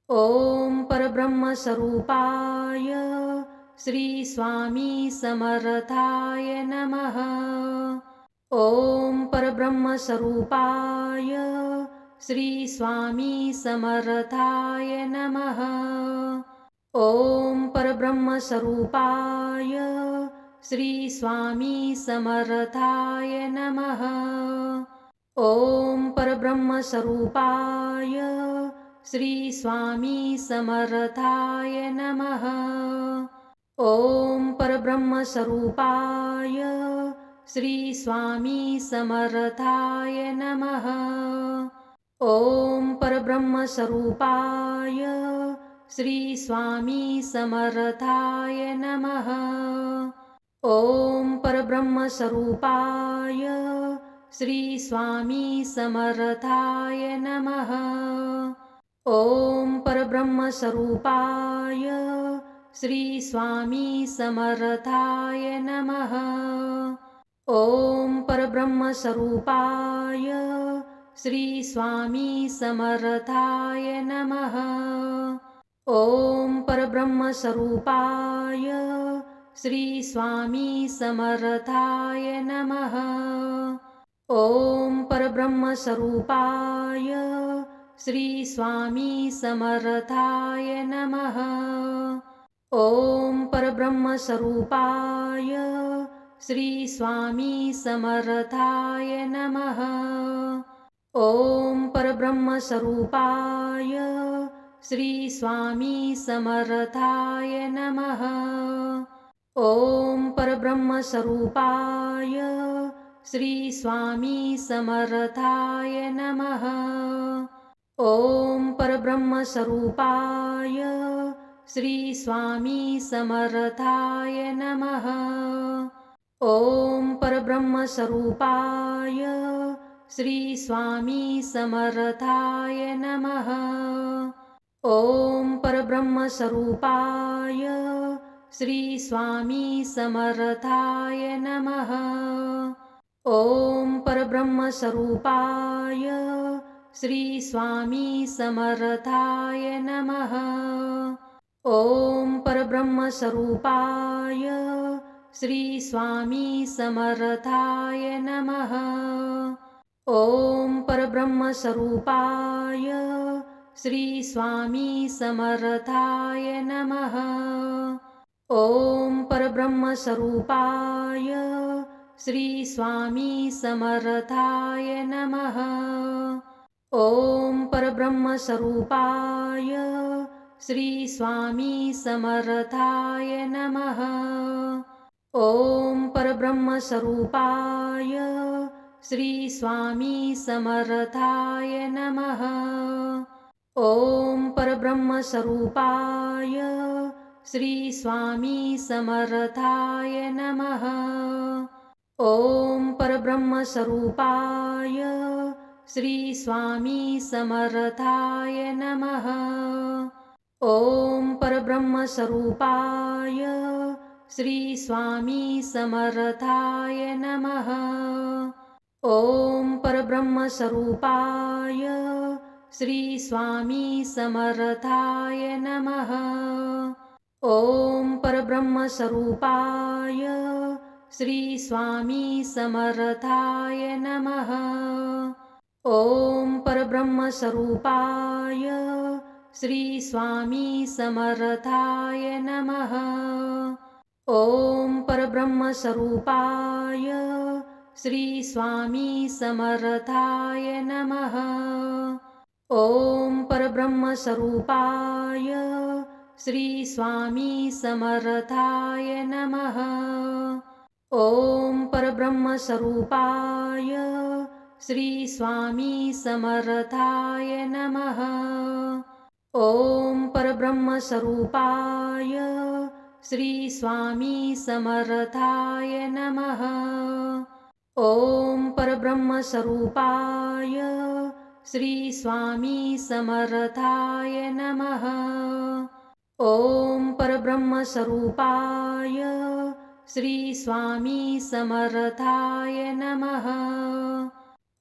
ओम परब्रह्मस्वरूपाय श्री स्वामी समर्थाय नमः। ओम परब्रह्मस्वरूपाय श्री स्वामी समर्थाय नमः। ओम परब्रह्मस्वरूपाय श्री स्वामी समर्थाय नमः। ओम परब्रह्मस्वरूपाय श्री स्वामी समर्थाय नमः। ओम परब्रह्मस्वरूपाय श्री स्वामी समर्थाय नमः। ओम परब्रह्मस्वरूपाय श्री स्वामी समर्थाय नमः। ओम परब्रह्मस्वरूपाय श्री स्वामी समर्थाय नमः। ओम परब्रह्मस्वरूपाय श्री स्वामी समर्थाय नमः। ओम परब्रह्मस्वरूपाय श्री स्वामी समर्थाय नमः। ओम परब्रह्मस्वरूपाय श्री स्वामी समर्थाय नमः। ओम परब्रह्मस्वरूपाय श्री स्वामी समर्थाय नमः। ओम परब्रह्मस्वरूपाय श्री स्वामी समर्थाय नमः। ओम परब्रह्मस्वरूपाय श्री स्वामी समर्थाय नमः। ओम परब्रह्मस्वरूपाय श्री स्वामी समर्थाय नमः। ओम परब्रह्मस्वरूपाय श्री स्वामी समर्थाय नमः। ओम परब्रह्मस्वरूपाय श्री स्वामी समर्थाय नमः। ओम परब्रह्मस्वरूपाय श्री स्वामी समर्थाय नमः। ओम परब्रह्मस्वरूपाय श्री स्वामी समर्थाय नमः। ओम परब्रह्मस्वरूपाय श्री स्वामी समर्थाय नमः। ओम परब्रह्मस्वरूपाय श्री स्वामी समर्थाय नमः। ओम परब्रह्मस्वरूपाय श्री स्वामी समर्थाय नमः। ओम परब्रह्मस्वरूपाय श्री स्वामी समर्थाय नमः। ओम परब्रह्मस्वरूपाय श्री स्वामी समर्थाय नमः। ओम परब्रह्मस्वरूपाय श्री स्वामी समर्थाय नमः। ओम परब्रह्मस्वरूपाय श्री स्वामी समर्थाय नमः। ओम परब्रह्मस्वरूपाय श्री स्वामी समर्थाय नमः। ओम परब्रह्मस्वरूपाय श्री स्वामी समर्थाय नमः। ओम परब्रह्मस्वरूपाय श्री स्वामी समर्थाय नमः। ओम परब्रह्मस्वरूपाय श्री स्वामी समर्थाय नमः। ओम परब्रह्मस्वरूपाय श्री स्वामी समर्थाय नमः। ओम परब्रह्मस्वरूपाय श्री स्वामी समर्थाय नमः। ओम परब्रह्मस्वरूपाय श्री स्वामी समर्थाय नमः। ओम परब्रह्मस्वरूपाय श्री स्वामी समर्थाय नमः। ओम परब्रह्मस्वरूपाय श्री स्वामी समर्थाय नमः। ओम परब्रह्मस्वरूपाय श्री स्वामी समर्थाय नमः।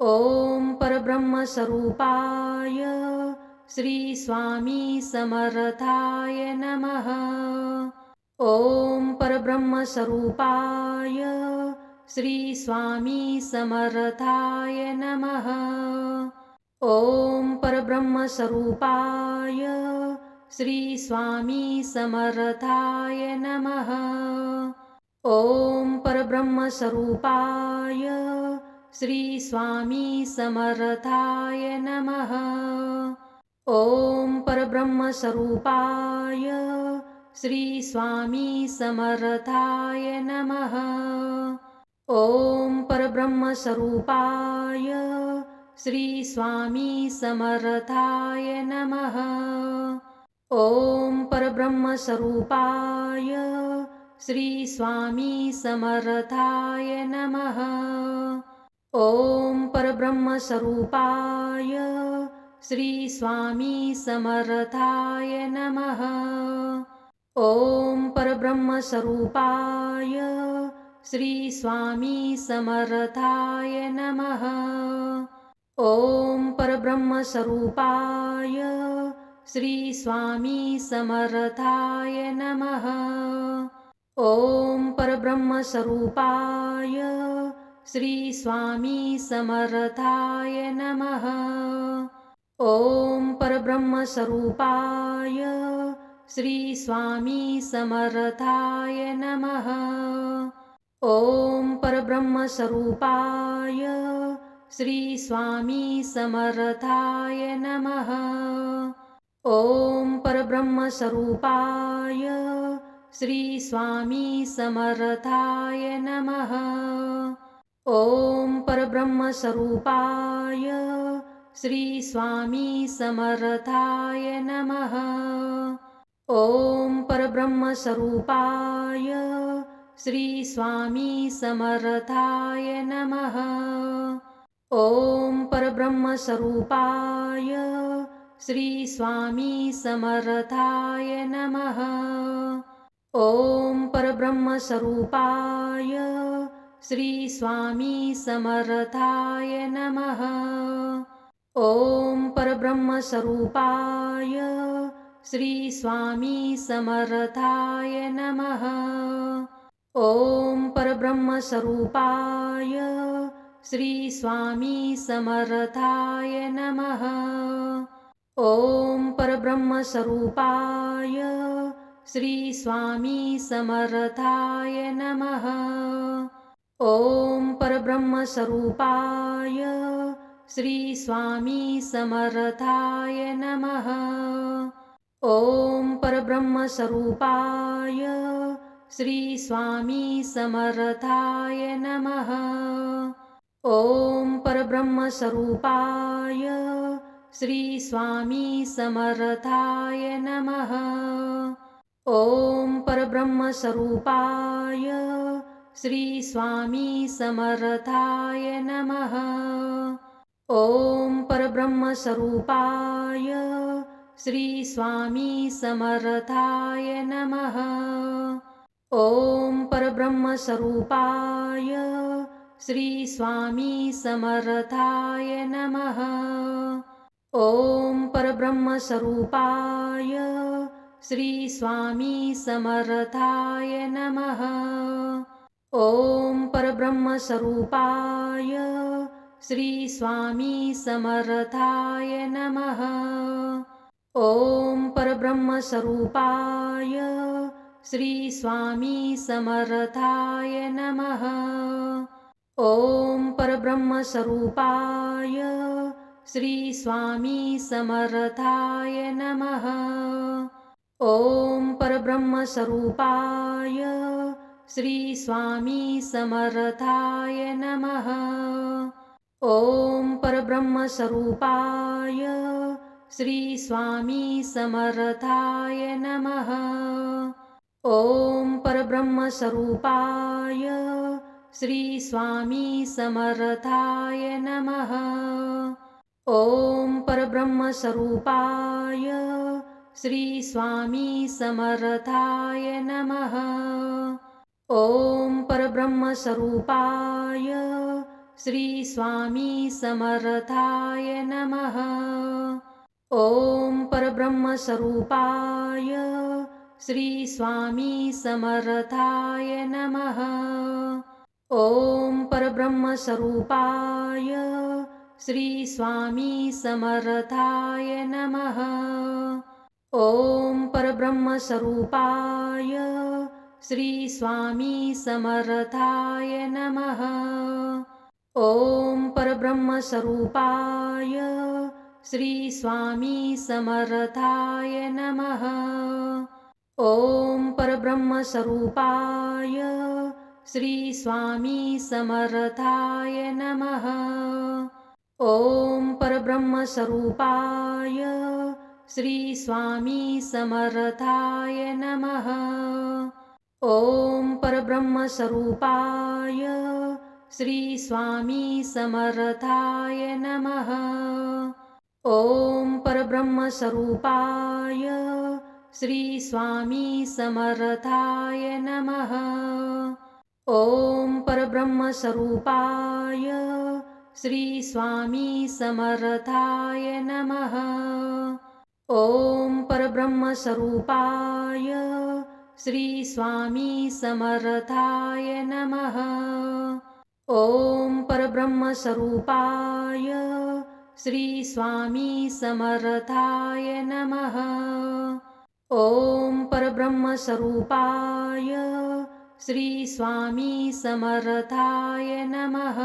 ओम परब्रह्मस्वरूपाय श्री स्वामी समर्थाय नमः। ॐ परब्रह्मस्वरूपाय श्री स्वामी समर्थाय नमः। ॐ परब्रह्मस्वरूपाय श्री स्वामी समर्थाय नमः। ॐ परब्रह्मस्वरूपाय श्री स्वामी समर्थाय नमः। ॐ परब्रह्मस्वरूपाय श्री स्वामी समर्थाय नमः। ॐ परब्रह्मस्वरूपाय श्री स्वामी समर्थाय नमः। ॐ परब्रह्मस्वरूपाय श्री स्वामी समर्थाय नमः। ॐ परब्रह्मस्वरूपाय श्री स्वामी समर्थाय नमः। ॐ परब्रह्मस्वरूपाय श्री स्वामी समर्थाय नमः। ॐ परब्रह्मस्वरूपाय श्री स्वामी समर्थाय नमः। ॐ परब्रह्मस्वरूपाय श्री स्वामी समर्थाय नमः। ॐ परब्रह्मस्वरूपाय श्री स्वामी समर्थाय नमः। ॐ परब्रह्मस्वरूपाय श्री स्वामी समर्थाय नमः। ॐ परब्रह्मस्वरूपाय श्री स्वामी समर्थाय नमः। ॐ परब्रह्मस्वरूपाय श्री स्वामी समर्थाय नमः। ॐ परब्रह्मस्वरूपाय श्री स्वामी समर्थाय नमः। ॐ परब्रह्मस्वरूपाय श्री स्वामी समर्थाय नमः। ॐ परब्रह्मस्वरूपाय श्री स्वामी समर्थाय नमः। ॐ परब्रह्मस्वरूपाय श्री स्वामी समर्थाय नमः। ॐ परब्रह्मस्वरूपाय श्री स्वामी समर्थाय नमः। ॐ परब्रह्मस्वरूपाय श्री स्वामी समर्थाय नमः। ॐ परब्रह्मस्वरूपाय श्री स्वामी समर्थाय नमः। ॐ परब्रह्मस्वरूपाय श्री स्वामी समर्थाय नमः। ॐ परब्रह्मस्वरूपाय श्री स्वामी समर्थाय नमः। ॐ परब्रह्मस्वरूपाय श्री स्वामी समर्थाय नमः। ॐ परब्रह्मस्वरूपाय श्री स्वामी समर्थाय नमः। ॐ परब्रह्मस्वरूपाय श्री स्वामी समर्थाय नमः। ॐ परब्रह्मस्वरूपाय श्री स्वामी समर्थाय नमः। ॐ परब्रह्मस्वरूपाय श्री स्वामी समर्थाय नमः। ॐ परब्रह्मस्वरूपाय श्री स्वामी समर्थाय नमः। ॐ परब्रह्मस्वरूपाय श्री स्वामी समर्थाय नमः। ॐ परब्रह्मस्वरूपाय श्री स्वामी समर्थाय नमः। ॐ परब्रह्मस्वरूपाय श्री स्वामी समर्थाय नमः। ॐ परब्रह्मस्वरूपाय श्री स्वामी समर्थाय नमः। ॐ परब्रह्मस्वरूपाय श्री स्वामी समर्थाय नमः। ॐ परब्रह्मस्वरूपाय श्री स्वामी समर्थाय नमः। ॐ परब्रह्मस्वरूपाय श्री स्वामी समर्थाय नमः। ॐ परब्रह्मस्वरूपाय श्री स्वामी समर्थाय नमः। ॐ परब्रह्मस्वरूपाय श्री स्वामी समर्थाय नमः। ॐ परब्रह्मस्वरूपाय श्री स्वामी समर्थाय नमः। ॐ परब्रह्मस्वरूपाय श्री स्वामी समर्थाय नमः। ॐ परब्रह्मस्वरूपाय श्री स्वामी समर्थाय नमः। ॐ परब्रह्मस्वरूपाय श्री स्वामी समर्थाय नमः। ॐ परब्रह्मस्वरूपाय श्री स्वामी समर्थाय नमः। ॐ परब्रह्मस्वरूपाय श्री स्वामी समर्थाय नमः। ॐ परब्रह्मस्वरूपाय श्री स्वामी समर्थाय नमः। ॐ परब्रह्मस्वरूपाय श्री स्वामी समर्थाय नमः। ॐ परब्रह्मस्वरूपाय श्री स्वामी समर्थाय नमः।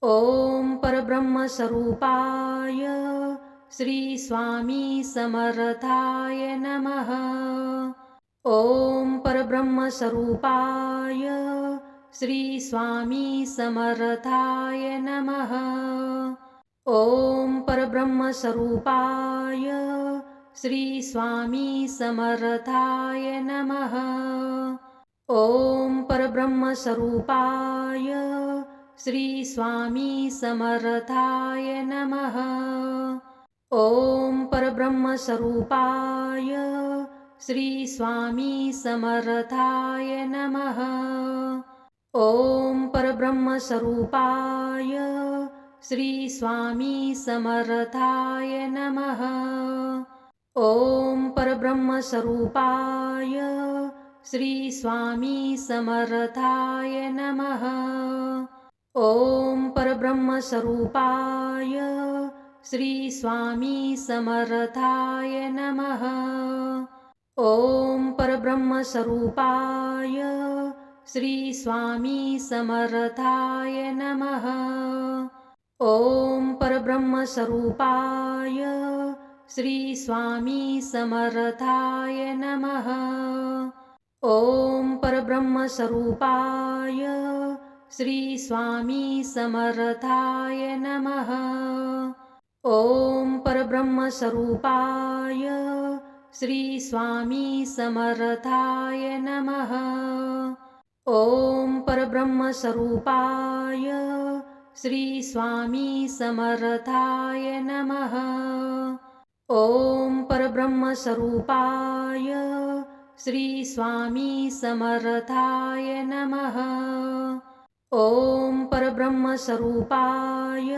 ॐ परब्रह्मस्वरूपाय श्री स्वामी समर्थाय नमः। ॐ परब्रह्मस्वरूपाय श्री स्वामी समर्थाय नमः। ॐ परब्रह्मस्वरूपाय श्री स्वामी समर्थाय नमः। ॐ परब्रह्मस्वरूपाय श्री स्वामी समर्थाय नमः। ॐ परब्रह्मस्वरूपाय श्री स्वामी समर्थाय नमः। ॐ परब्रह्मस्वरूपाय श्री स्वामी समर्थाय नमः। ॐ परब्रह्मस्वरूपाय श्री स्वामी समर्थाय नमः। ॐ परब्रह्मस्वरूपाय श्री स्वामी समर्थाय नमः। ॐ परब्रह्मस्वरूपाय श्री स्वामी समर्थाय नमः। ॐ परब्रह्मस्वरूपाय श्री स्वामी समर्थाय नमः। ॐ परब्रह्मस्वरूपाय श्री स्वामी समर्थाय नमः। ॐ परब्रह्मस्वरूपाय श्री स्वामी समर्थाय नमः। ॐ परब्रह्मस्वरूपाय श्री स्वामी समर्थाय नमः। ॐ परब्रह्मस्वरूपाय श्री स्वामी समर्थाय नमः। ॐ परब्रह्मस्वरूपाय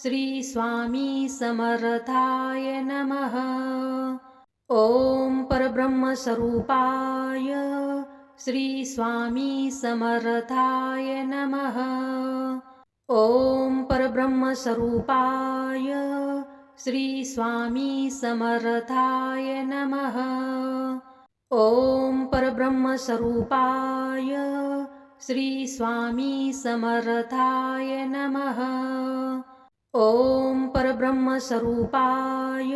श्री स्वामी समर्थाय नमः। ॐ परब्रह्मस्वरूपाय श्री स्वामी समर्थाय नमः। ॐ परब्रह्मस्वरूपाय श्री स्वामी समर्थाय नमः। ॐ परब्रह्मस्वरूपाय श्री स्वामी समर्थाय नमः। ॐ परब्रह्मस्वरूपाय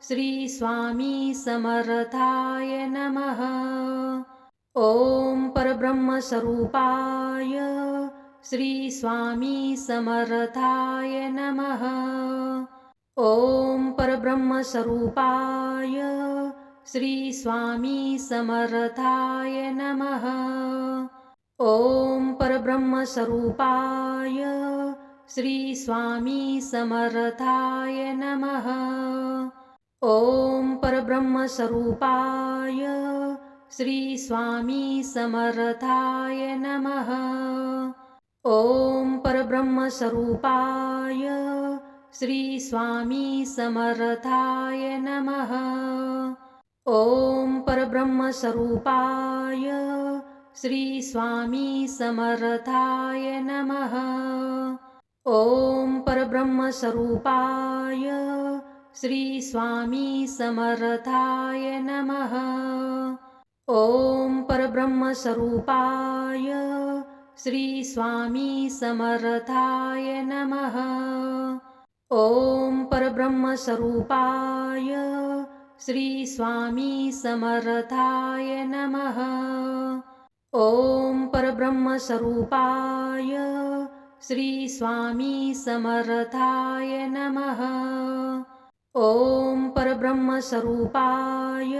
श्री स्वामी समर्थाय नमः। ॐ परब्रह्मस्वरूपाय श्री स्वामी समर्थाय नमः। ॐ परब्रह्मस्वरूपाय श्री स्वामी समर्थाय नमः। ॐ परब्रह्मस्वरूपाय श्री स्वामी समर्थाय नमः। ॐ परब्रह्मस्वरूपाय श्री स्वामी समर्थाय नमः। ॐ परब्रह्मस्वरूपाय श्री स्वामी समर्थाय नमः। ॐ परब्रह्मस्वरूपाय श्री स्वामी समर्थाय नमः। ॐ परब्रह्मस्वरूपाय श्री स्वामी समर्थाय नमः। ॐ परब्रह्मस्वरूपाय श्री स्वामी समर्थाय नमः। ॐ परब्रह्मस्वरूपाय श्री स्वामी समर्थाय नमः। ॐ परब्रह्मस्वरूपाय श्री स्वामी समर्थाय नमः। ॐ परब्रह्मस्वरूपाय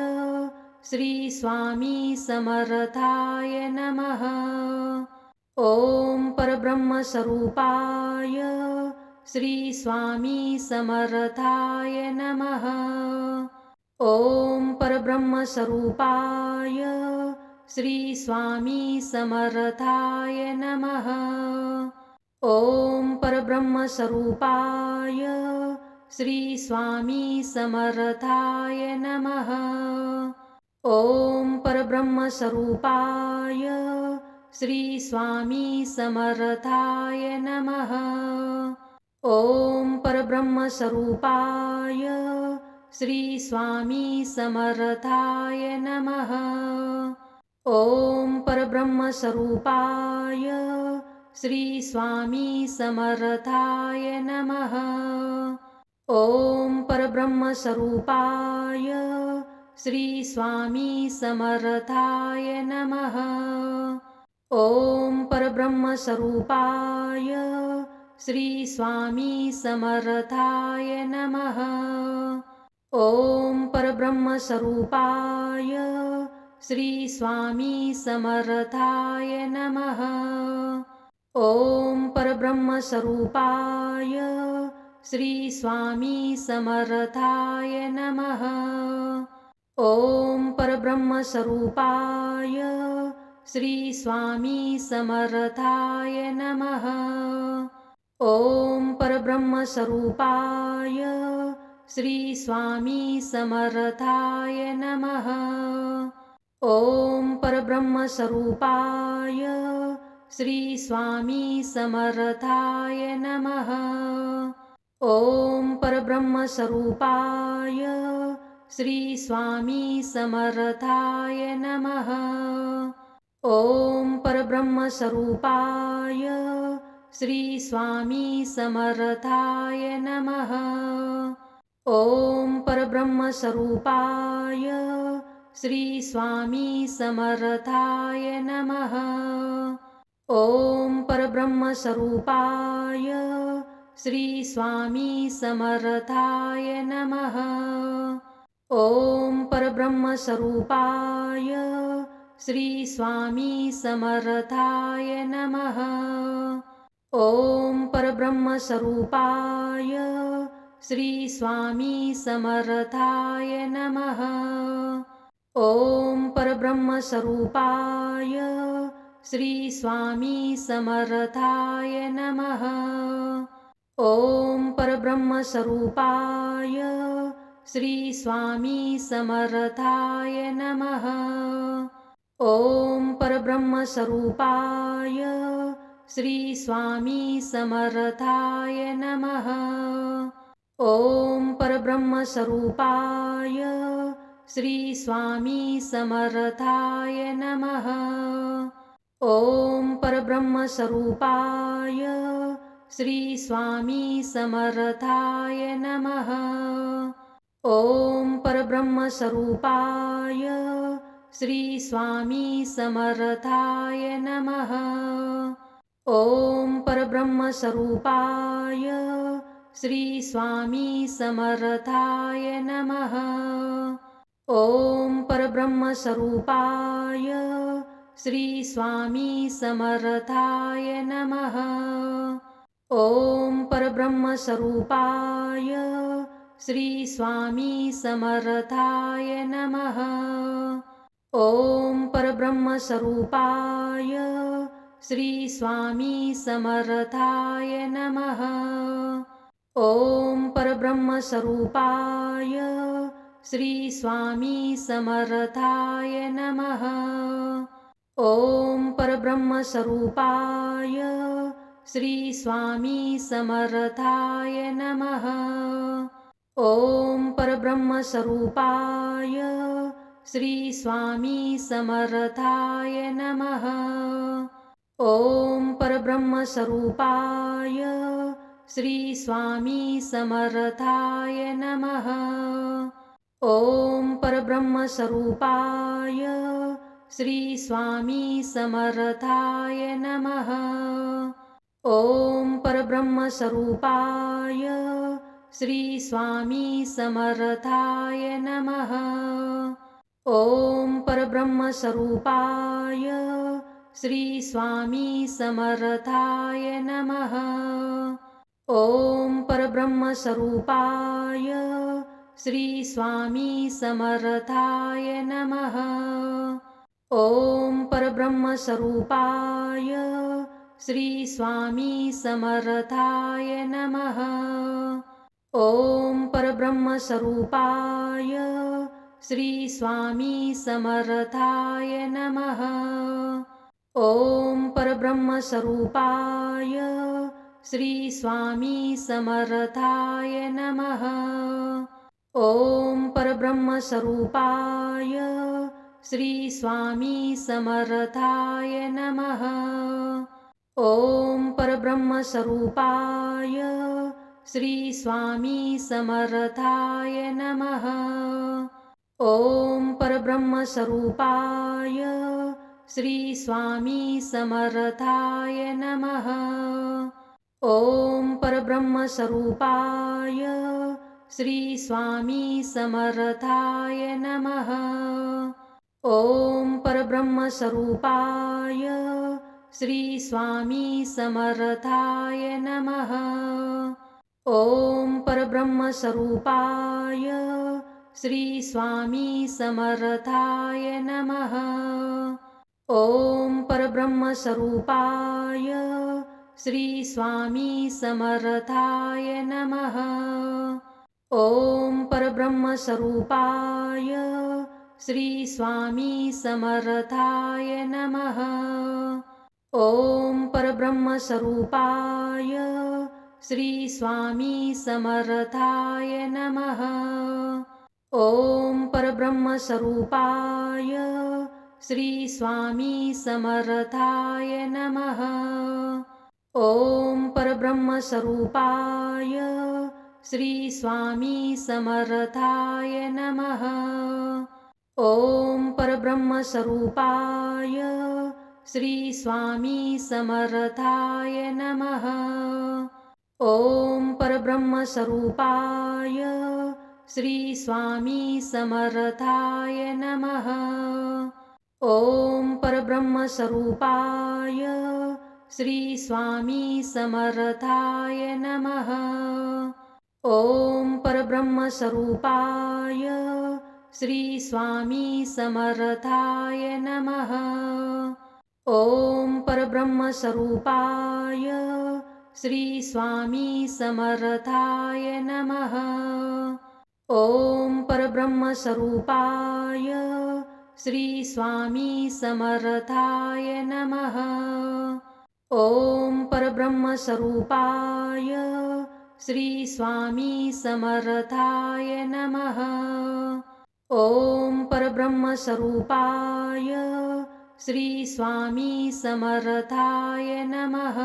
श्री स्वामी समर्थाय नमः। ॐ परब्रह्मस्वरूपाय श्री स्वामी समर्थाय नमः। ॐ परब्रह्मस्वरूपाय श्री स्वामी समर्थाय नमः। ॐ परब्रह्मस्वरूपाय श्री स्वामी समर्थाय नमः। ॐ परब्रह्मस्वरूपाय श्री स्वामी समर्थाय नमः। ॐ परब्रह्मस्वरूपाय श्री स्वामी समर्थाय नमः। ॐ परब्रह्मस्वरूपाय श्री स्वामी समर्थाय नमः। ॐ परब्रह्मस्वरूपाय श्री स्वामी समर्थाय नमः। ॐ परब्रह्मस्वरूपाय श्री स्वामी समर्थाय नमः। ॐ परब्रह्मस्वरूपाय श्री स्वामी समर्थाय नमः। ॐ परब्रह्मस्वरूपाय श्री स्वामी समर्थाय नमः। ॐ परब्रह्मस्वरूपाय श्री स्वामी समर्थाय नमः। ॐ परब्रह्मस्वरूपाय श्री स्वामी समर्थाय नमः। ॐ परब्रह्मस्वरूपाय श्री स्वामी समर्थाय नमः। ॐ परब्रह्मस्वरूपाय श्री स्वामी समर्थाय नमः। ॐ परब्रह्मस्वरूपाय श्री स्वामी समर्थाय नमः। ॐ परब्रह्मस्वरूपाय श्री स्वामी समर्थाय नमः। ॐ परब्रह्मस्वरूपाय श्री स्वामी समर्थाय नमः। ॐ परब्रह्मस्वरूपाय श्री स्वामी समर्थाय नमः। ॐ परब्रह्मस्वरूपाय श्री स्वामी समर्थाय नमः। ॐ परब्रह्मस्वरूपाय श्री स्वामी समर्थाय नमः। ॐ परब्रह्मस्वरूपाय श्री स्वामी समर्थाय नमः। ॐ परब्रह्मस्वरूपाय श्री स्वामी समर्थाय नमः। ॐ परब्रह्मस्वरूपाय श्री स्वामी समर्थाय नमः। ॐ परब्रह्मस्वरूपाय श्री स्वामी समर्थाय नमः। ॐ परब्रह्मस्वरूपाय श्री स्वामी समर्थाय नमः। ॐ परब्रह्मस्वरूपाय श्री स्वामी समर्थाय नमः। ॐ परब्रह्मस्वरूपाय श्री स्वामी समर्थाय नमः। ॐ परब्रह्मस्वरूपाय श्री स्वामी समर्थाय नमः। ॐ परब्रह्मस्वरूपाय श्री स्वामी समर्थाय नमः। ओम परब्रह्मस्वरूपाय श्री स्वामी समर्थाय नमः। ओम परब्रह्मस्वरूपाय श्री स्वामी समर्थाय नमः। ओम परब्रह्मस्वरूपाय श्री स्वामी समर्थाय नमः। ओम परब्रह्मस्वरूपाय श्री स्वामी समर्थाय नमः। ओम परब्रह्मस्वरूपाय श्री स्वामी समर्थाय नमः। ओम परब्रह्मस्वरूपाय श्री स्वामी समर्थाय नमः। ओम परब्रह्मस्वरूपाय श्री स्वामी समर्थाय नमः। ओम परब्रह्मस्वरूपाय श्री स्वामी समर्थाय नमः। ओम परब्रह्मस्वरूपाय श्री स्वामी समर्थाय नमः। ओम परब्रह्मस्वरूपाय श्री स्वामी समर्थाय नमः। ओम परब्रह्मस्वरूपाय श्री स्वामी समर्थाय नमः। ओम परब्रह्मस्वरूपाय श्री स्वामी समर्थाय नमः। ओम परब्रह्मस्वरूपाय श्री स्वामी समर्थाय नमः। ओम परब्रह्मस्वरूपाय श्री स्वामी समर्थाय नमः। ओम परब्रह्मस्वरूपाय श्री स्वामी समर्थाय नमः। ओम परब्रह्मस्वरूपाय श्री स्वामी समर्थाय नमः। ओम परब्रह्मस्वरूपाय श्री स्वामी समर्थाय नमः। ओम परब्रह्मस्वरूपाय श्री स्वामी समर्थाय नमः। ओम परब्रह्मस्वरूपाय श्री स्वामी समर्थाय नमः। ओम परब्रह्मस्वरूपाय श्री स्वामी समर्थाय नमः। ओम परब्रह्मस्वरूपाय श्री स्वामी समर्थाय नमः। ओम परब्रह्मस्वरूपाय श्री स्वामी समर्थाय नमः। ओम परब्रह्मस्वरूपाय श्री स्वामी समर्थाय नमः। ओम परब्रह्मस्वरूपाय श्री स्वामी समर्थाय नमः। ओम परब्रह्मस्वरूपाय श्री स्वामी समर्थाय नमः। ओम परब्रह्मस्वरूपाय श्री स्वामी समर्थाय नमः। ओम परब्रह्मस्वरूपाय श्री स्वामी समर्थाय नमः। ओम परब्रह्मस्वरूपाय श्री स्वामी समर्थाय नमः। ओम परब्रह्मस्वरूपाय श्री स्वामी समर्थाय नमः। ओम परब्रह्मस्वरूपाय श्री स्वामी समर्थाय नमः।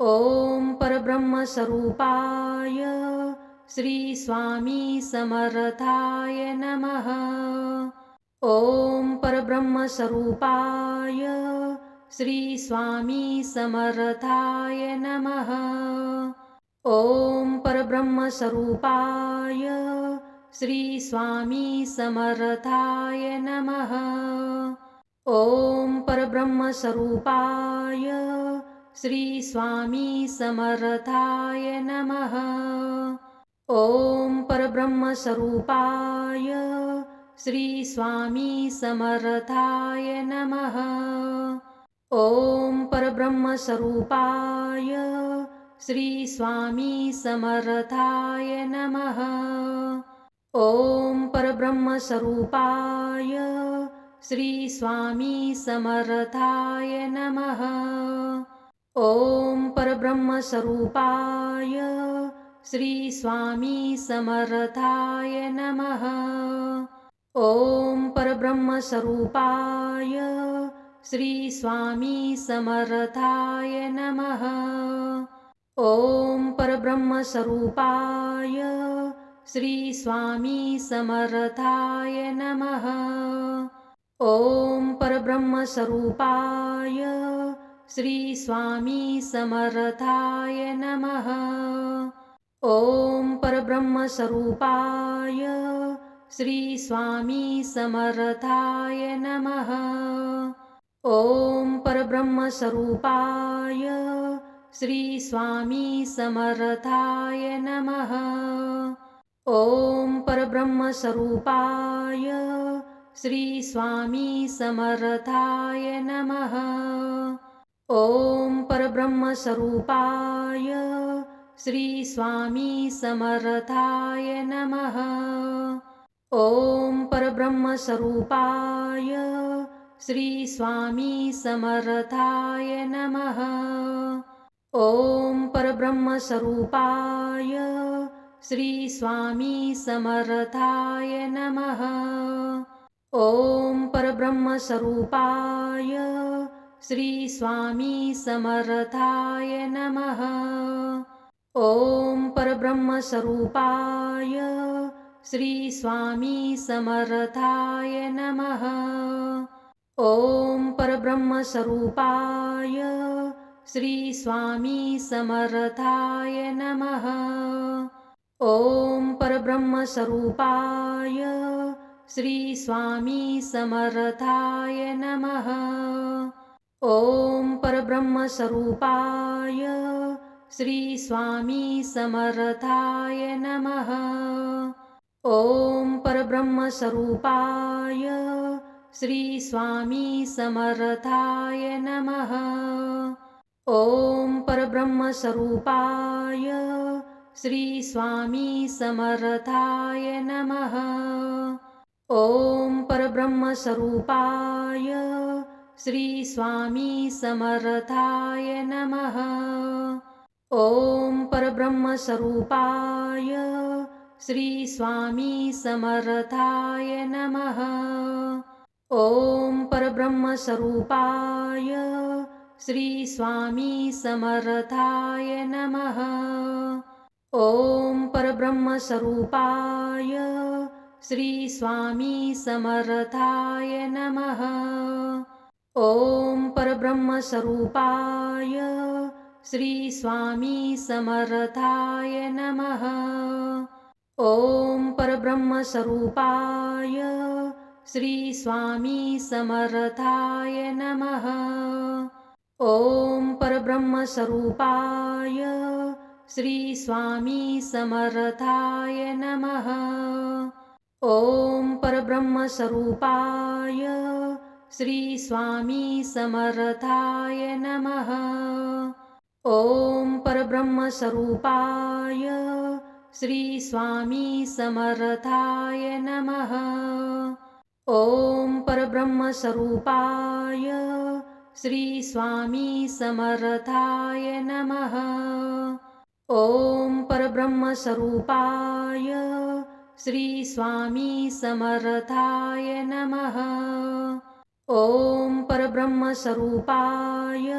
ओम परब्रह्मस्वरूपाय श्री स्वामी समर्थाय नमः। ओम परब्रह्मस्वरूपाय श्री स्वामी समर्थाय नमः। ओम परब्रह्मस्वरूपाय श्री स्वामी समर्थाय नमः। ओम परब्रह्मस्वरूपाय श्री स्वामी समर्थाय नमः। ओम परब्रह्मस्वरूपाय श्री स्वामी समर्थाय नमः। ओम परब्रह्मस्वरूपाय श्री स्वामी समर्थाय नमः। ओम परब्रह्मस्वरूपाय श्री स्वामी समर्थाय नमः। ओम परब्रह्मस्वरूपाय श्री स्वामी समर्थाय नमः। ओम परब्रह्मस्वरूपाय श्री स्वामी समर्थाय नमः। ओम परब्रह्मस्वरूपाय श्री स्वामी समर्थाय नमः। ओम परब्रह्मस्वरूपाय श्री स्वामी समर्थाय नमः। ओम परब्रह्मस्वरूपाय श्री स्वामी समर्थाय नमः। ओम परब्रह्मस्वरूपाय श्री स्वामी समर्थाय नमः। ओम परब्रह्मस्वरूपाय श्री स्वामी समर्थाय नमः। ओम परब्रह्मस्वरूपाय श्री स्वामी समर्थाय नमः। ओम परब्रह्मस्वरूपाय श्री स्वामी समर्थाय नमः। ओम परब्रह्मस्वरूपाय श्री स्वामी समर्थाय नमः। ओम परब्रह्मस्वरूपाय श्री स्वामी समर्थाय नमः। ओम परब्रह्मस्वरूपाय श्री स्वामी समर्थाय नमः। ओम परब्रह्मस्वरूपाय श्री स्वामी समर्थाय नमः। ओम परब्रह्मस्वरूपाय श्री स्वामी समर्थाय नमः। ओम परब्रह्मस्वरूपाय श्री स्वामी समर्थाय नमः। ओम परब्रह्मस्वरूपाय श्री स्वामी समर्थाय नमः। ओम परब्रह्मस्वरूपाय श्री स्वामी समर्थाय नमः। ओम परब्रह्मस्वरूपाय श्री स्वामी समर्थाय नमः। ओम परब्रह्मस्वरूपाय श्री स्वामी समर्थाय नमः। ओम परब्रह्मस्वरूपाय श्री स्वामी समर्थाय नमः। ओम परब्रह्मस्वरूपाय श्री स्वामी समर्थाय नमः। ओम परब्रह्मस्वरूपाय श्री स्वामी समर्थाय नमः। ओम परब्रह्मस्वरूपाय श्री स्वामी समर्थाय नमः। ओम परब्रह्मस्वरूपाय श्री स्वामी समर्थाय नमः। ओम परब्रह्मस्वरूपाय श्री स्वामी समर्थाय नमः। ओम परब्रह्मस्वरूपाय श्री स्वामी समर्थाय नमः। ओम परब्रह्मस्वरूपाय श्री स्वामी समर्थाय नमः। ओम परब्रह्मस्वरूपाय श्री स्वामी समर्थाय नमः। ओम परब्रह्मस्वरूपाय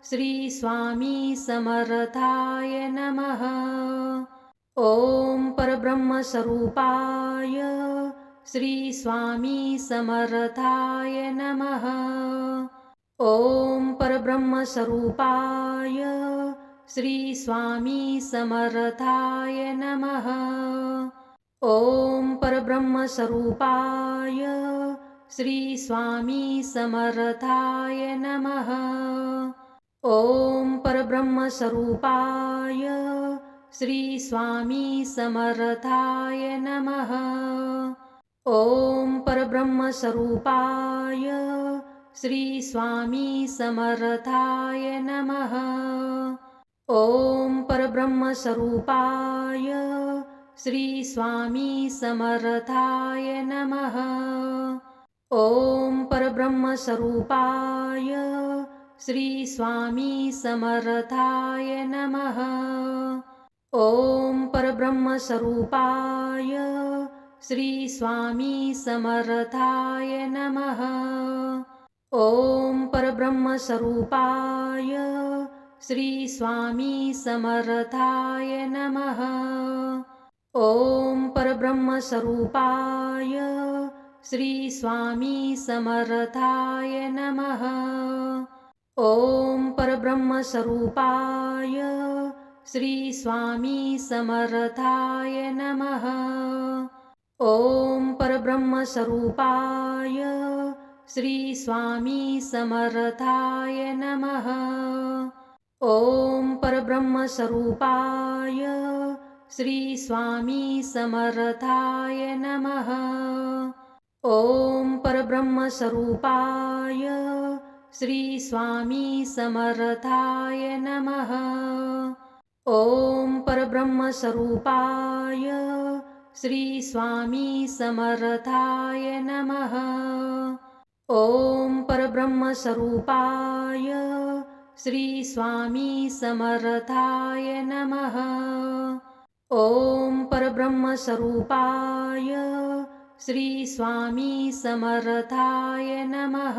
श्री स्वामी समर्थाय नमः। ओम परब्रह्मस्वरूपाय श्री स्वामी समर्थाय नमः। ओम परब्रह्मस्वरूपाय श्री स्वामी समर्थाय नमः। ओम परब्रह्मस्वरूपाय श्री स्वामी समर्थाय नमः। ओम परब्रह्मस्वरूपाय श्री स्वामी समर्थाय नमः। ओम परब्रह्मस्वरूपाय श्री स्वामी समर्थाय नमः। ॐ परब्रह्मस्वरूपाय श्री स्वामी समर्थाय नमः। ॐ परब्रह्मस्वरूपाय श्री स्वामी समर्थाय नमः। ॐ परब्रह्मस्वरूपाय श्री स्वामी समर्थाय नमः। ॐ परब्रह्मस्वरूपाय श्री स्वामी समर्थाय नमः। ॐ परब्रह्मस्वरूपाय श्री स्वामी समर्थाय नमः। ॐ परब्रह्मस्वरूपाय श्री स्वामी समर्थाय नमः। ॐ परब्रह्मस्वरूपाय श्री स्वामी समर्थाय नमः। ॐ परब्रह्मस्वरूपाय श्री स्वामी समर्थाय नमः। ॐ परब्रह्मस्वरूपाय श्री स्वामी समर्थाय नमः। ॐ परब्रह्मस्वरूपाय श्री स्वामी समर्थाय नमः। ॐ परब्रह्मस्वरूपाय श्री स्वामी समर्थाय नमः। ॐ परब्रह्मस्वरूपाय श्री स्वामी समर्थाय नमः।